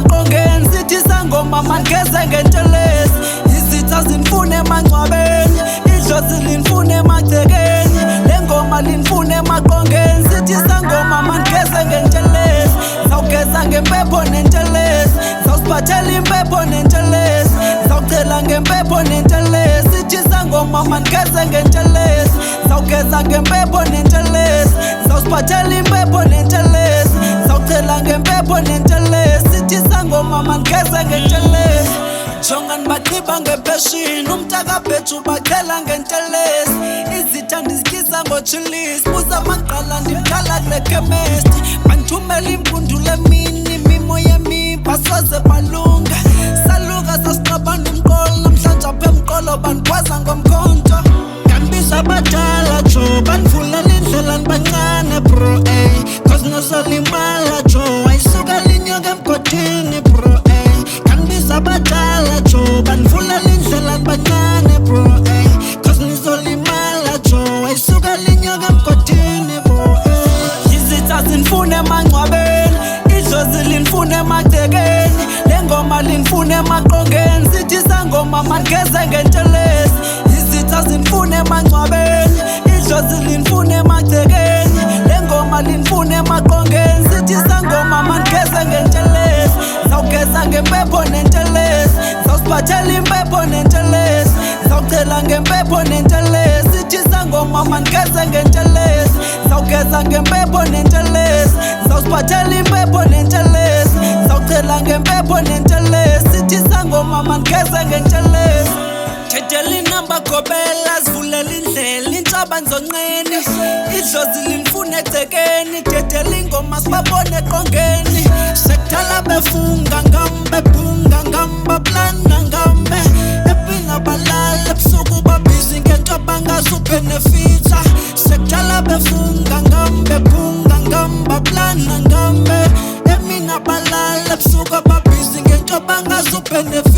maqongeni sithi sangoma mangeze ngentelezi izitha zinifune emangcwabeni idlozi linifune emagcekeni lengoma linifune emaqongeni sithi sangoma mangeze ngentelezi sawugeza ngempepho nentelezi sawusiphathela impepho nentelezi sawucela ngempepho nentelezi sithi sangoma mangeze ngentelezi sawugeza ngempepho nentelezi sawusiphathela impepho nentelezi sawucela ngempepho nentelezi sithi sangoma mangeze ngentelezi jonga nibaqhiba ngepheshini umntakabhethu bacela ngentelezi izitha ndizikisa ngochilisi buza amaqala ndimqala kule khemesti bandithumela impundulo emini mimoya emibi asoze balunga saluka sasiqabana umqolo namhlanje apha emqolo bandikhwaza ngomkhonto kandibiza abadala jo bandivulela indlela nibancane bro cause nozolimala jo ayisuka linyoka emgodini bro kandibiza abadala jo bandivulela indlela nibancane bro cause nizolimala jo ayisuka linyoka emgodini bro izitha zinifune emangcwabeni idlozi linifune emagcekeni lengoma linifune emaqongeni sithi sangoma mangeze ngentelezi izitha zinifune emangcwabeni idlozi linifune emagcekeni lengoma linifune emaqongeni sithi sangoma mangeze ngentelezi sawugeza ngempepho nentelezi sawusiphathela impepho nentelezi sawucela ngempepho nentelezi sithi sangoma mangeze ngentelezi sawugeza ngempepho nentelezi sawusiphathela impepho nentelezi sawucela ngempepho nentelezi sithi sangoma mangeze ngentelezi thethela inamba gobela sivulela indlela intshaba nzonqeni idlozi linifune egcekeni thethela ingoma sibabone eqongeni sekuthala befunga ngam bephunga ngam baplana ngam ephinga balala ebusuku babhizi ngento abangazubhenefitha sekuthala befunga ngam bephunga ngam baplana ngam emina balala ebusuku babhizi ngento abangazubhenefitha